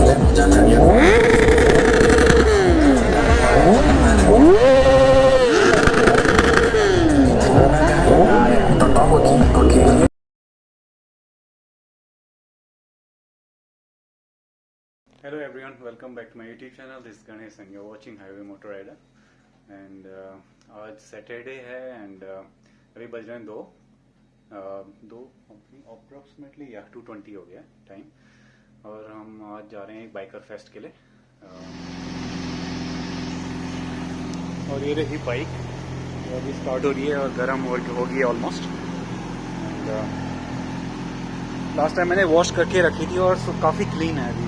Hello everyone, welcome back to my YouTube channel. This is Ganesh and you're watching Highway Motor Rider. And आज Saturday है and अभी बज रहे हैं दो अप्रॉक्सीमेटली या 2:20 हो गया टाइम, और हम आज जा रहे हैं एक बाइकर फेस्ट के लिए। और ये रही बाइक, अभी स्टार्ट हो रही है और गर्म होगी ऑलमोस्ट। एंड लास्ट टाइम मैंने वॉश करके रखी थी और काफ़ी क्लीन है अभी।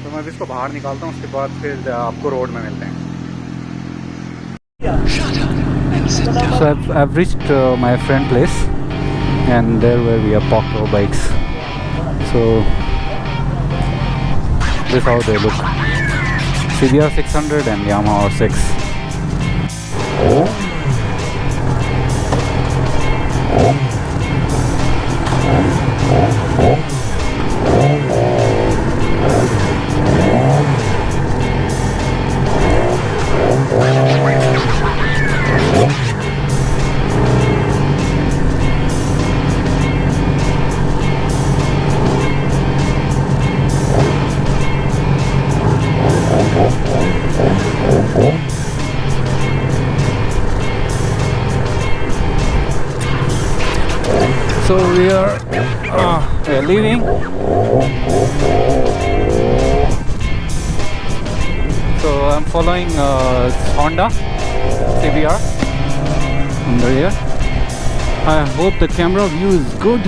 तो मैं अभी इसको बाहर निकालता हूँ, उसके बाद फिर आपको रोड में मिलते हैं। So I've reached my friend place, and there where we have parked our bikes. So this is how they look: CBR 600 and Yamaha R6. So we are leaving. So I'm following Honda CBR in the rear. I hope the camera view is good.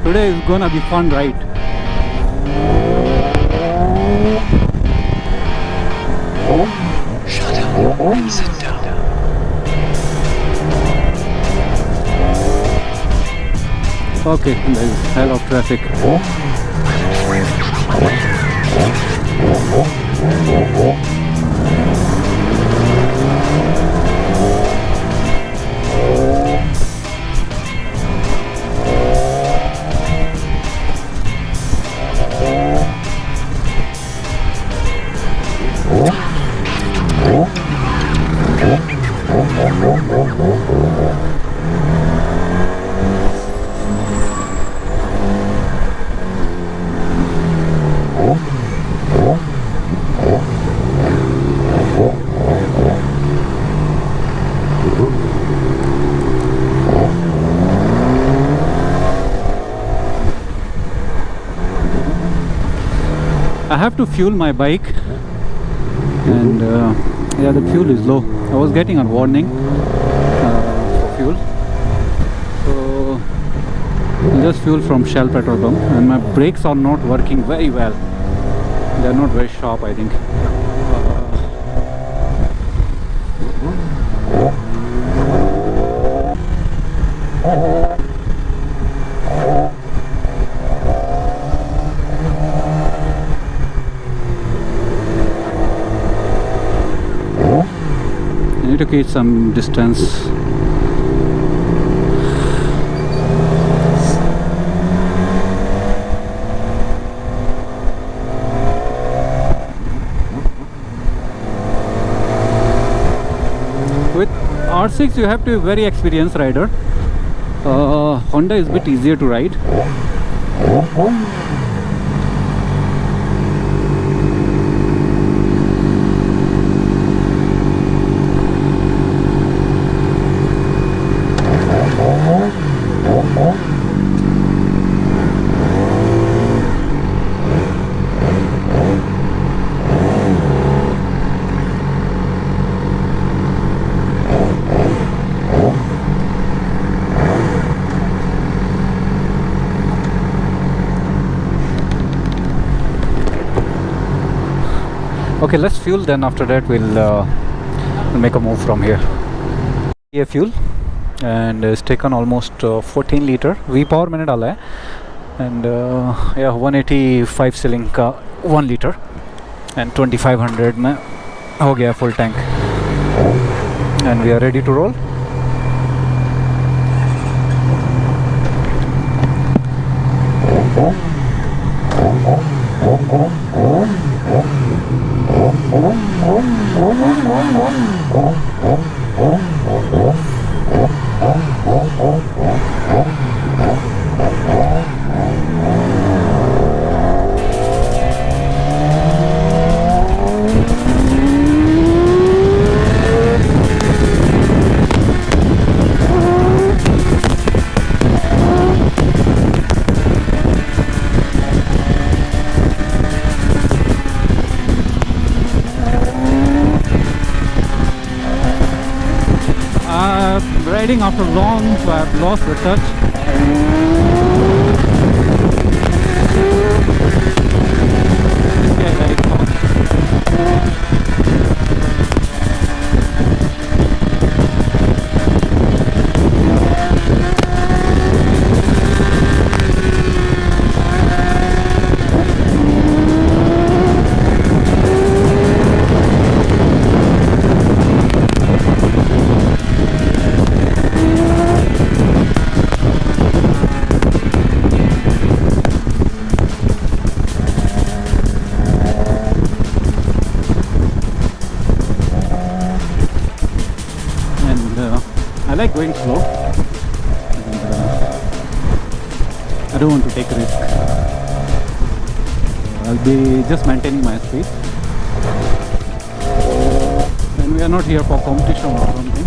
Today is gonna be fun, right? Shut up and sit down. Okay, there is hell of traffic. I have to fuel my bike, and yeah, the fuel is low. I was getting a warning for fuel, so I just fuel from Shell petrol pump, and my brakes are not working very well. They are not very sharp, I think. To keep some distance. With R6 you have to be a very experienced rider. Honda is a bit easier to ride. Okay, let's fuel, then after that we'll make a move from here. Here fuel, and it's taken almost 14 liter. V power मैंने डाला है, and yeah, 185 ceiling का 1 liter and 2500 में हो गया full tank, and we are ready to roll. Riding after long, so I've lost the touch. Yeah, very fast. I like going slow, and I don't want to take a risk. I'll be just maintaining my speed, and we are not here for competition or something.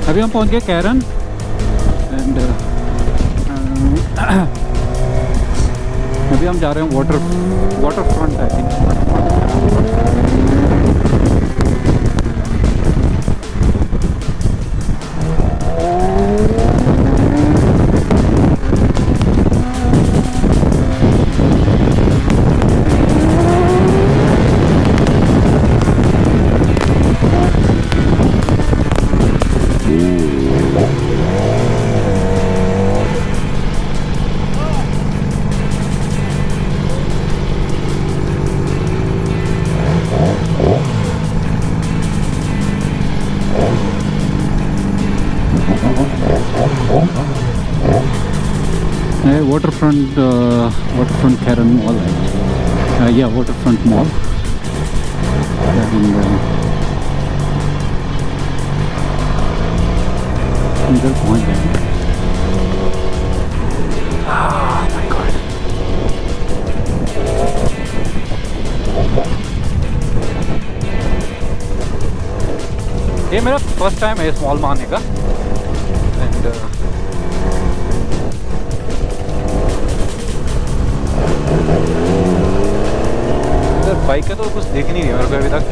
अभी हम पहुंच गए Karen, and अभी हम जा रहे हैं water front I think. waterfront Karen Mall actually. Yeah, waterfront mall. And इधर पहुंच जाएंगे. Oh my god. ये मेरा फर्स्ट टाइम है इस मॉल में आने का. एंड बाइक का तो कुछ देख नहीं रही मेरे को अभी तक.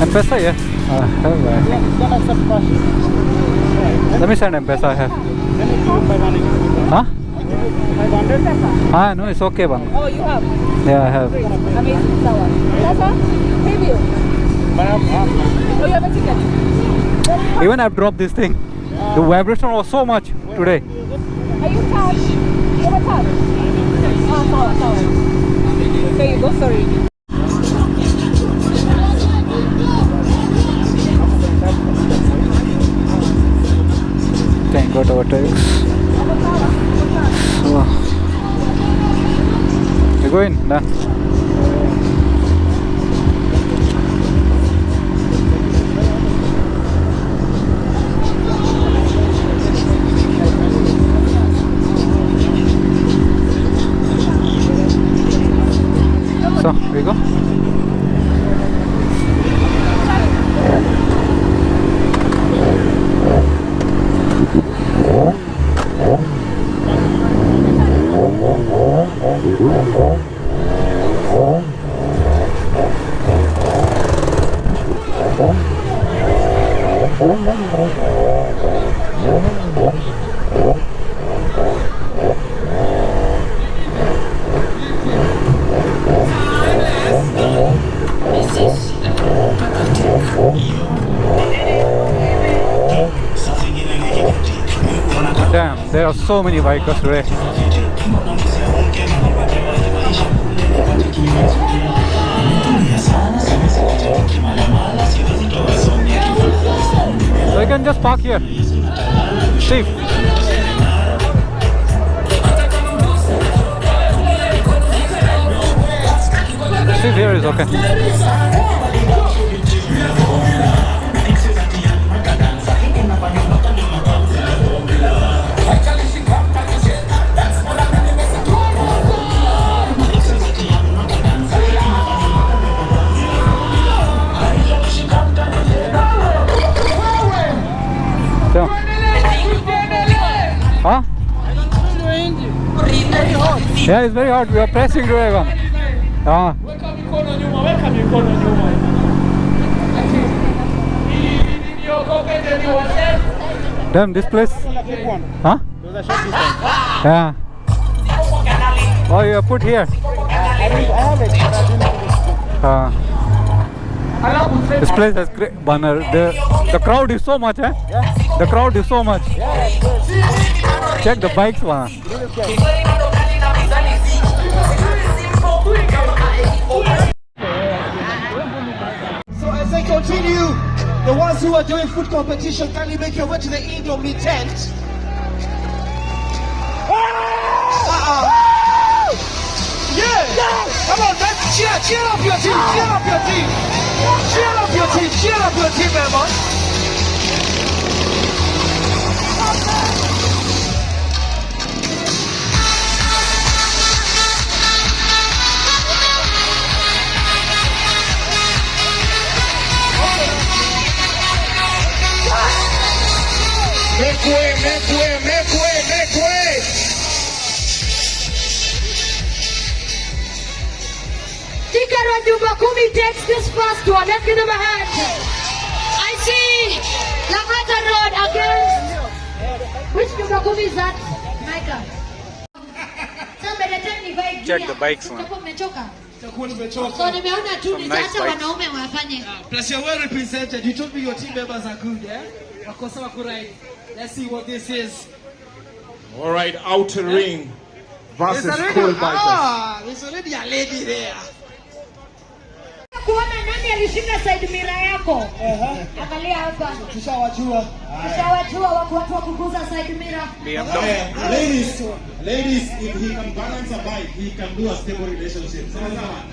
M-Pesa, yeah. Let me send M-Pesa. I have. Huh? 500? Ah, no, it's okay, man. Oh, you have? Yeah, I have. Amazing. That's all? Preview. Oh, you have a ticket? Even I've dropped this thing. The vibration was so much today. Are you charged? You have a charge? Oh, sorry. There you go, sorry. Thank God our tags. So, you go in, nah. So, here we go. Damn, there are so many bikers today. So you can just park here. Safe. Safe here is okay. So. Huh? Yeah, it's very hot. We are pressing to everyone. Damn, this place. Huh? Yeah. Oh, you are put here. I have it. This place has great banner. The crowd is so much, eh? Yeah. The crowd is so much. Yeah, Check the bikes, man. So as I continue, the ones who are doing food competition, kindly make your way to the Indomie tent. Yeah! Come on, man! Cheer up your team! Cheer up your team! Cheer up your team! Cheer up your team, man! Make way, make way, make way, make way! Sikara Juba Kumi takes this first one. Let's give them a hand. I see Langata Road against. Which Juba Kumi is that? Micah. Check the bikes, man. So nimeona tu nitaacha wanaume wafanye. Plus you're well represented. You told me your team members are good, yeah? Let's see what this is. All right, outer ring versus cool bikers. There's already a lady there. Kuona nani alishinda side mirror yako? Angalia hapa. Tushawajua. Tushawajua watu wa kukuza side mirror. Ladies, if he can balance a bike, he can do a stable relationship.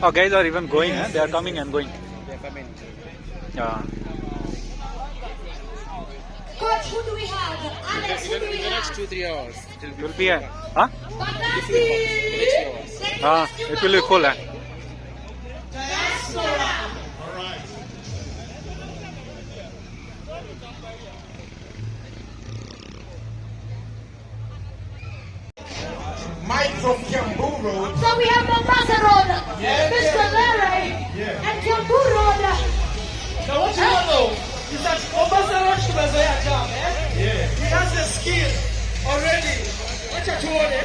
Oh, guys are even going, huh? They are coming and going. They are coming. Yeah. Coach, who do we have? Alex, who do we have? 2-3 hours. It will be a, huh? It will be full, huh? Mike from Kiambu Road. So we have Mombasa Road, Mr. Larry, and Kiambu Road. Now what you don't know is that Mombasa Road tumezoea jam, eh? Yeah. He has the skill already. Wacha tuone.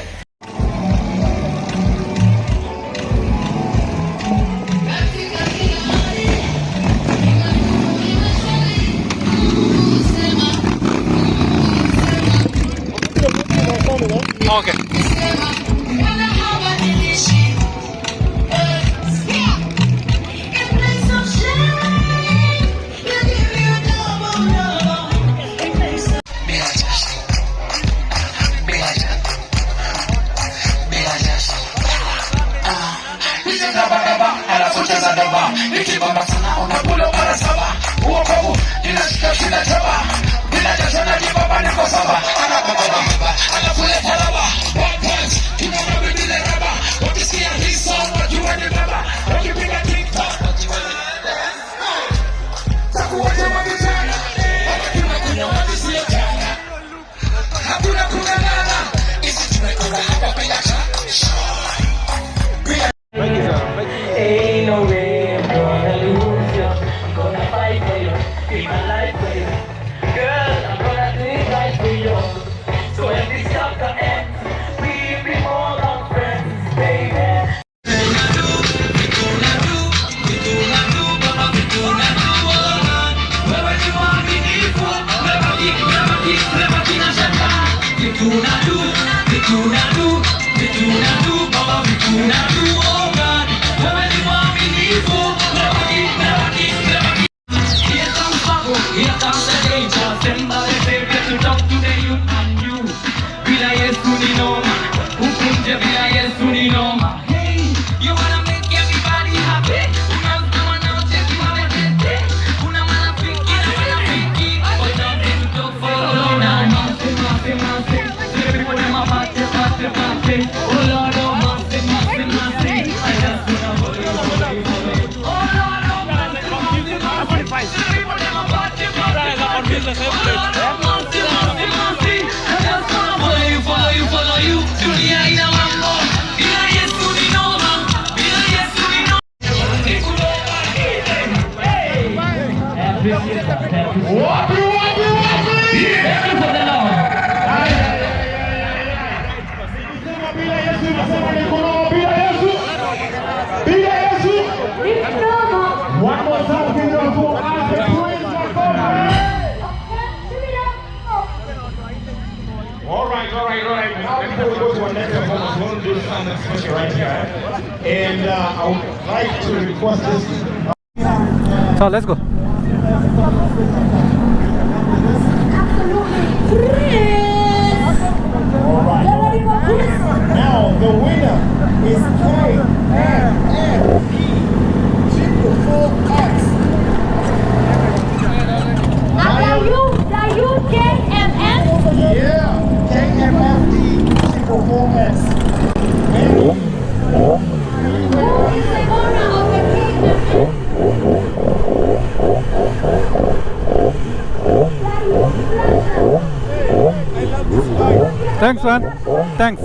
Okay. Ain't no way I'm gonna lose you. I'm gonna fight for you. Keep my life for you. Girl, I'm gonna do it right for you. So when this chapter ends, we'll be more than friends, baby. One more time, give it up for All right. Now before we go to our next performance, we're going to do something special right here. And I would like to request this. So let's go. All right. Now the winner is KMFD Triple 4X. Yeah, KMFD Triple 4X. Thanks, man. Thanks.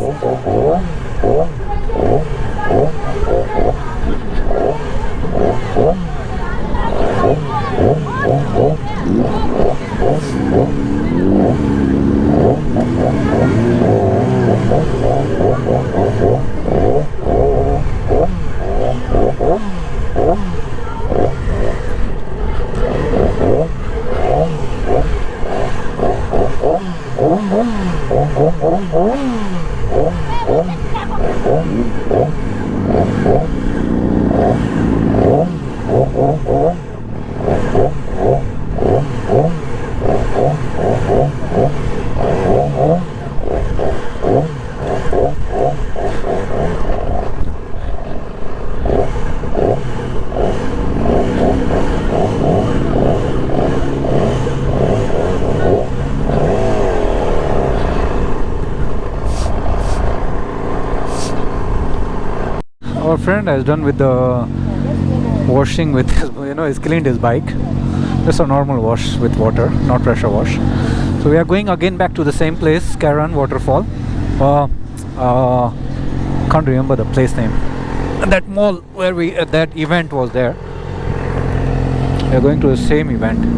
Our friend has done with the washing with his, he's cleaned his bike. Just a normal wash with water, not pressure wash. So we are going again back to the same place, Karan Waterfall. Can't remember the place name. That mall where that event was there. We are going to the same event.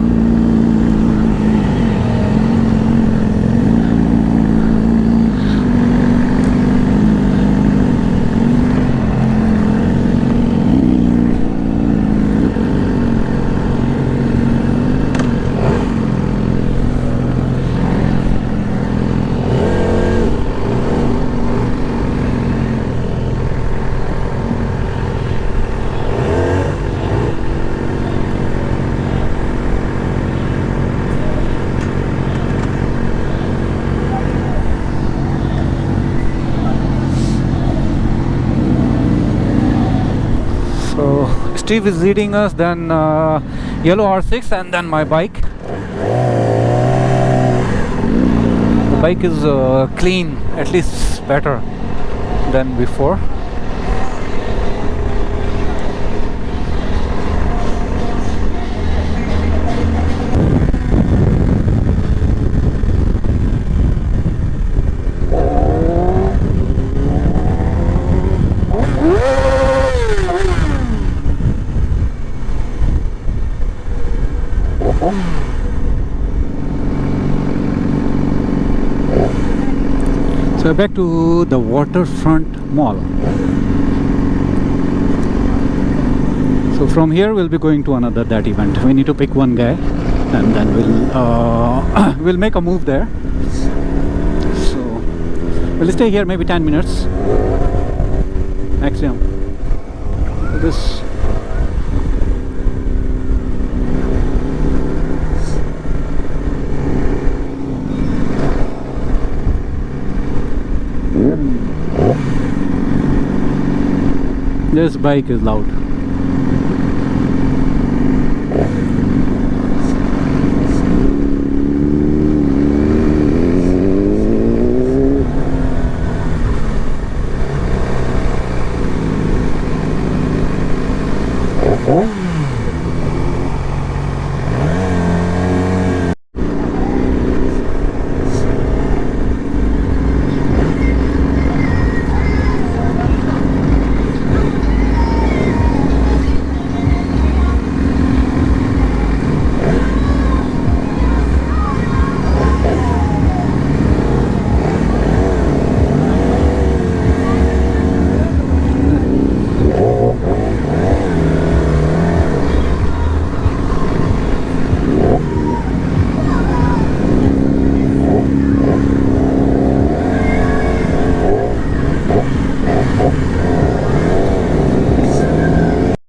Steve is leading us, then yellow R6, and then my bike. The bike is clean, at least better than before. So back to the waterfront mall. So from here we'll be going to that event. We need to pick one guy, and then we'll make a move there. So we'll stay here maybe 10 minutes maximum. This. This bike is loud.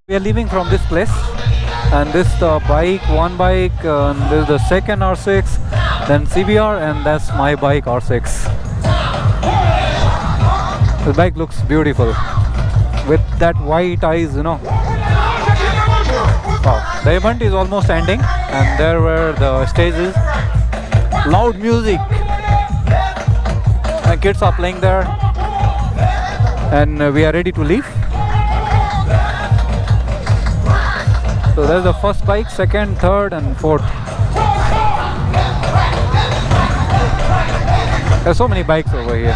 We are leaving from this place, and this the bike, one bike, and this is the second R6, then CBR, and that's my bike R6. The bike looks beautiful with that white eyes, Wow. The event is almost ending, and there were the stages, loud music, and kids are playing there, and we are ready to leave. So there's the first bike, second, third, and fourth. There's so many bikes over here.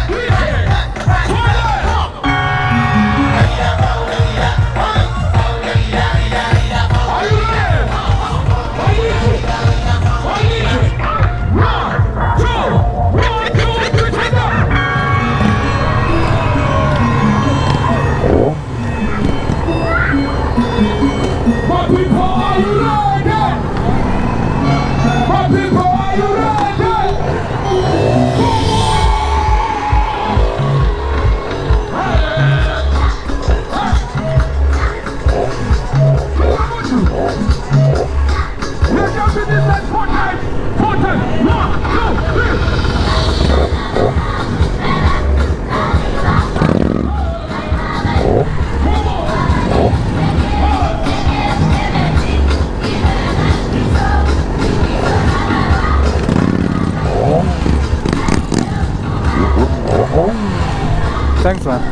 Thanks, man.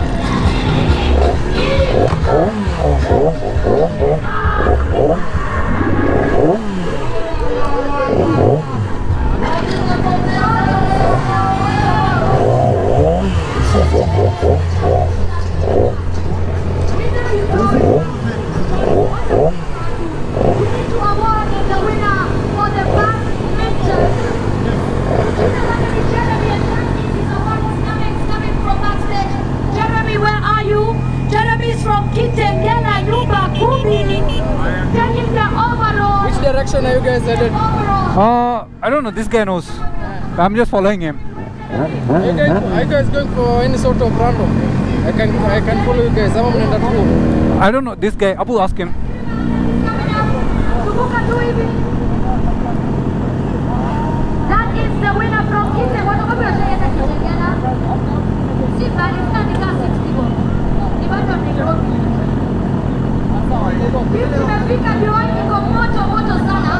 Jeremy, where are you? Jeremy's from Kitengela, Yuba, Kubi. Tell him the overall. Which direction are you guys headed? I don't know. This guy knows. I'm just following him. Are you guys going for any sort of random? I can follow you guys. I'm in that room. I don't know. This guy. Abu, ask him. That is the winner from Kitengela. Si balifunika 60 ni bado Nairobi. Hivi tumefika viwanja kwa moto sana.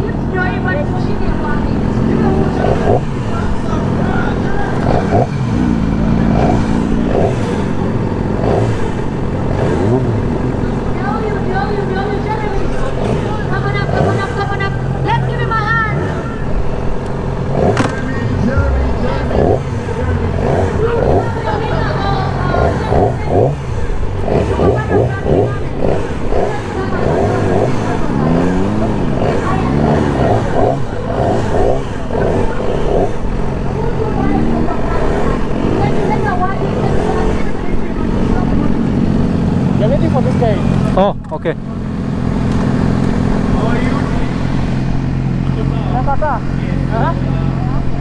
Hivi ndio hivyo tushinde kwani. Jeremy. Come on up. Let's give him a hand. You're waiting for this guy. Oh, okay.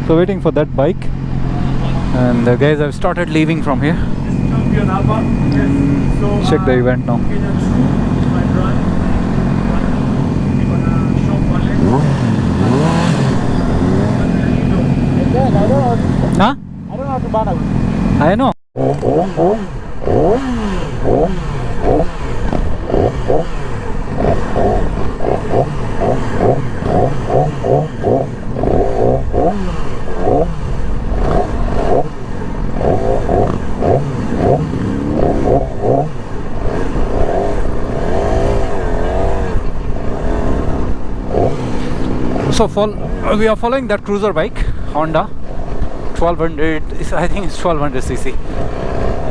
So waiting for that bike, and the guys have started leaving from here. Check the event now. Huh? I don't know how to banner. I know. So we are following that cruiser bike, Honda 1200. I think it's 1200 cc,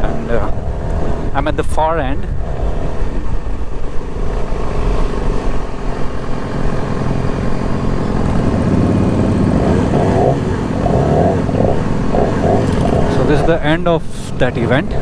and I'm at the far end. So this is the end of that event.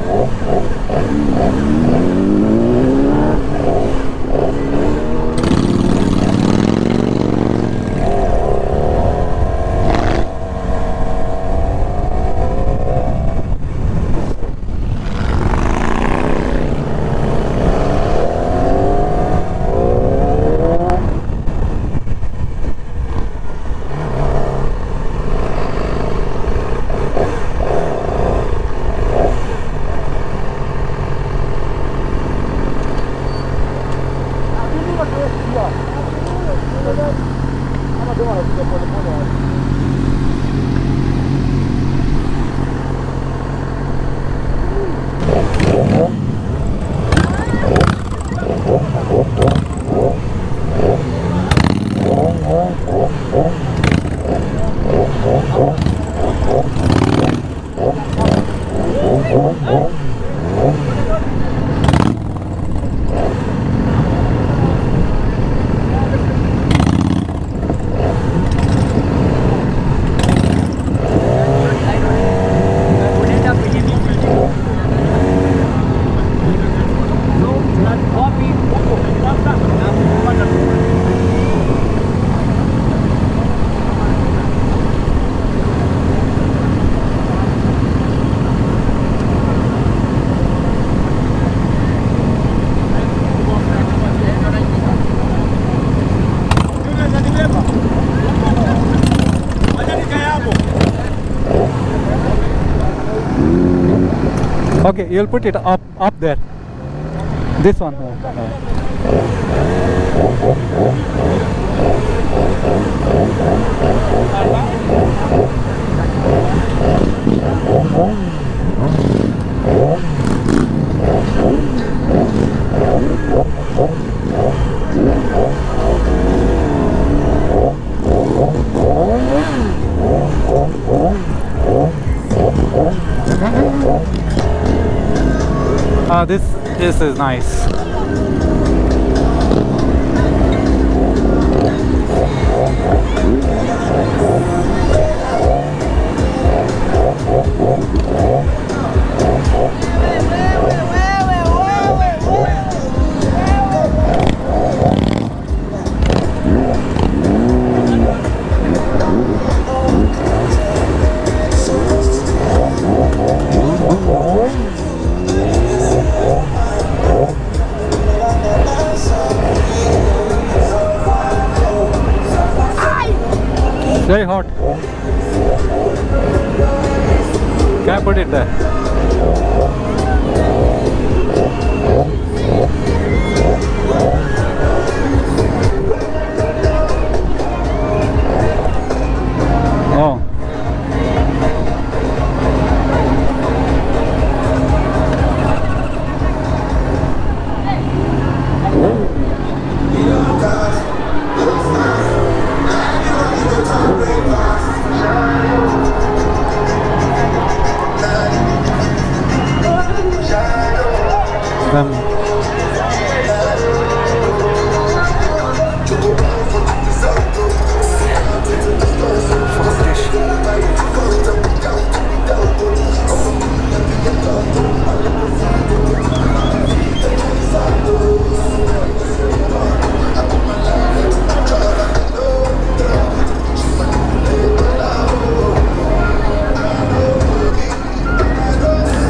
Okay, you'll put it up there. This one. This is nice. Very hot. Can I put it there? Oh.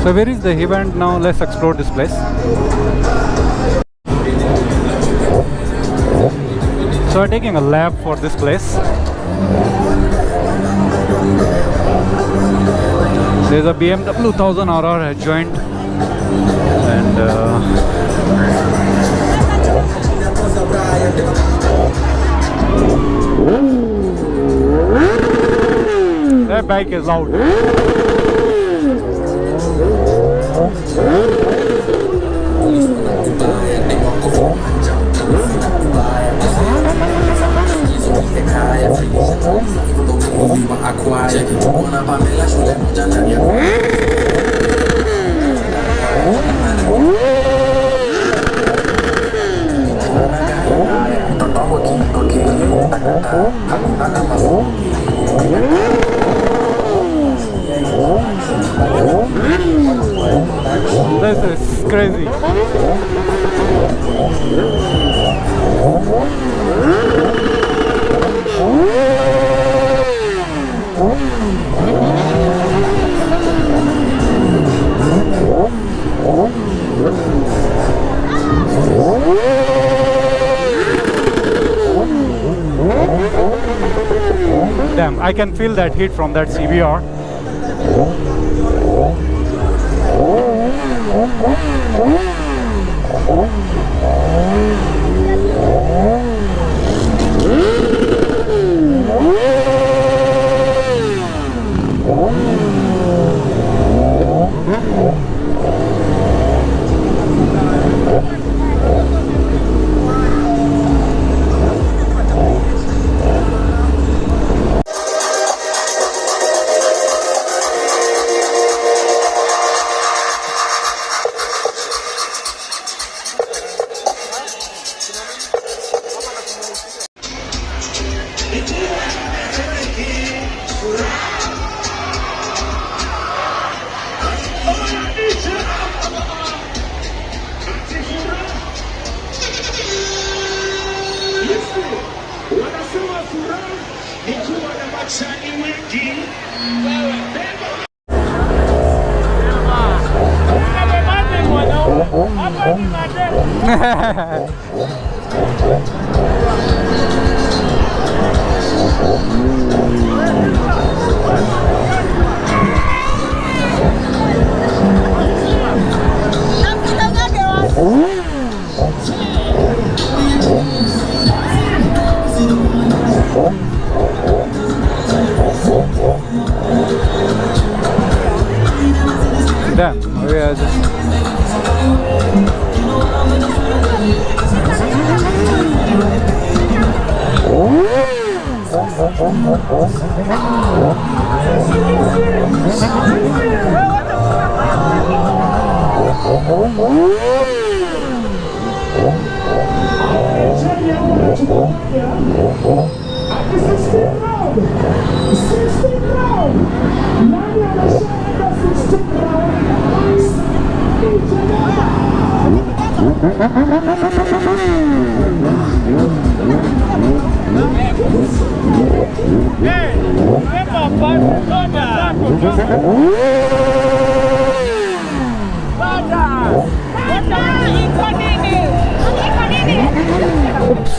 So where is the event now? Let's explore this place. So we're taking a lap for this place. There's a BMW 1000RR has joined, and that bike is loud. This is crazy. Damn, I can feel that heat from that CBR. Damn, we are just... Oops.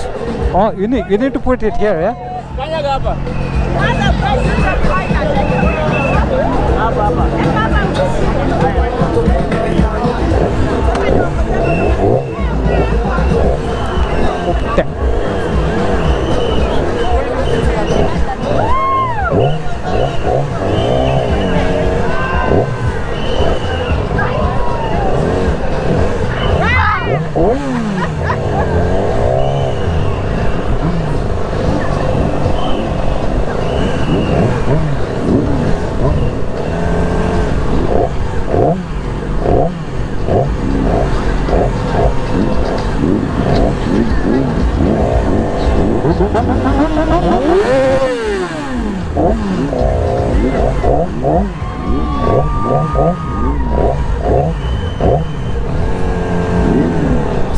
Oh, you need to put it here, yeah?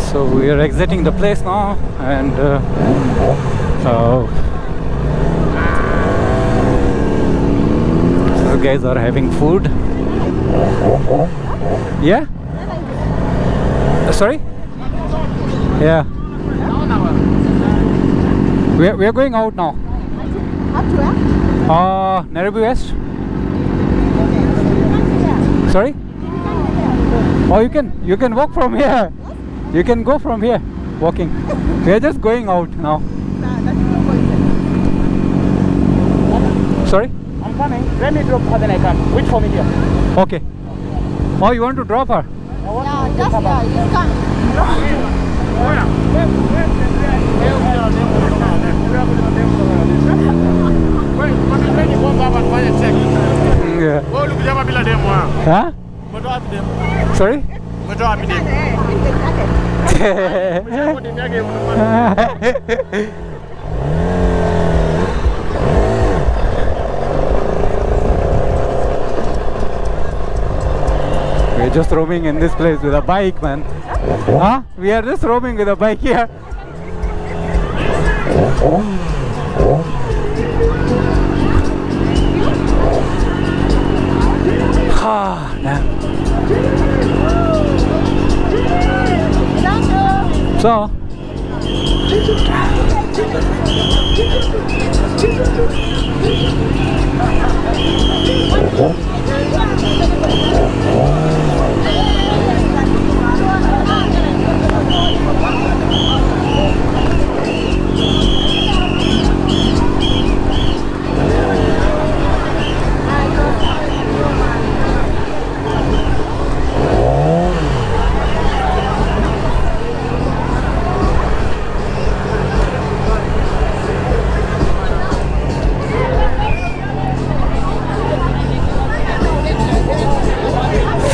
So we are exiting the place now, and so guys are having food. Yeah? Sorry? Yeah. We are going out now. Nairobi West. Sorry? Oh, you can walk from here. You can go from here, walking. We are just going out now. Sorry? I'm coming. Let me drop her, then I come. Wait for me here. Okay. Oh, you want to drop her? Yeah, just come. Yeah. Huh? Sorry? We're just roaming in this place with a bike, man. Huh? We are just roaming with a bike here. Ah, damn. So,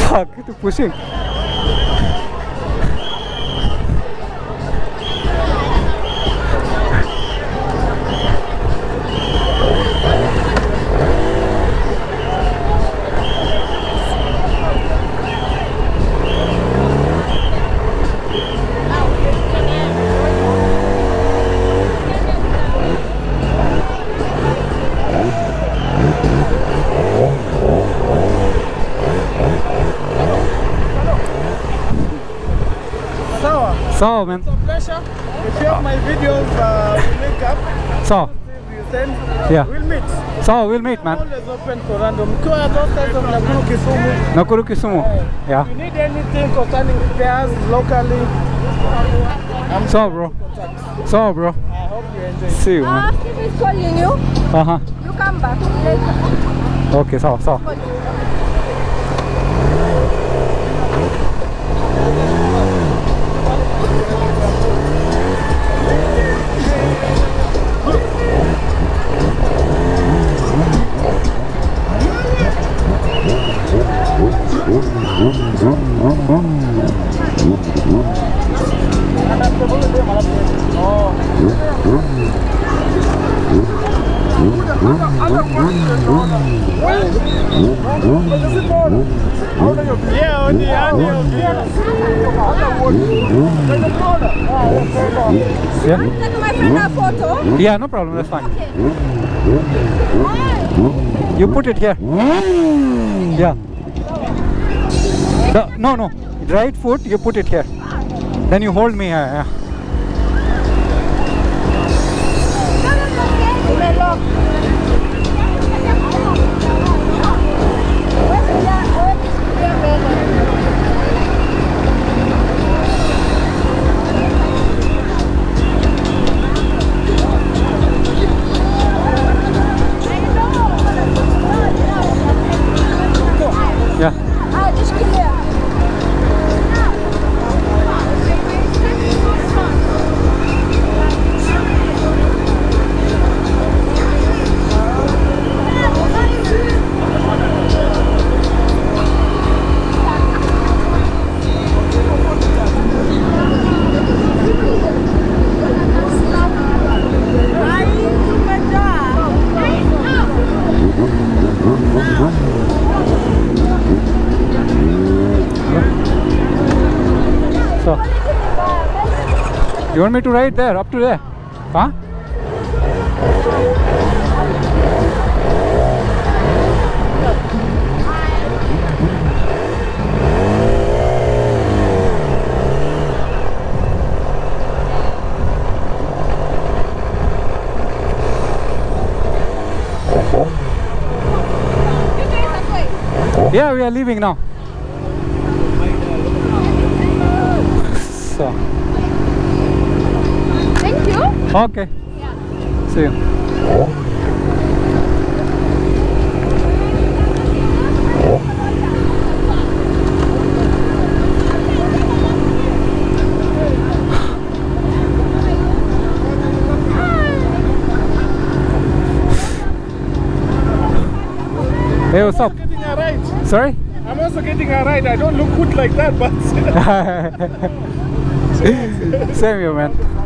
fuck, itu pusing. So, man. It's a pleasure. If you have my videos, we link up. So, If you send, yeah. we'll meet. So, we'll meet, man. Always open for random. Kwa those sides of Nakuru, Kisumu. Nakuru Kisumu. Yeah. If you need anything concerning fairs locally, So, bro. So, bro. I hope you enjoy. See you, man. Steve is calling you. Uh-huh. You come back later. Okay, so. Oh. Yeah? Take my friend a photo. Yeah, no problem, that's fine. You put it here. Yeah. No. Right foot, you put it here. Then you hold me here. Yeah. Ah, just give me a... So, you want me to ride there, up to there? Huh? Yeah, we are leaving now. So. Thank you. Okay. See you. Hey, what's up? Getting a ride. Sorry? I'm also getting a ride. I don't look good like that, but Same here, man.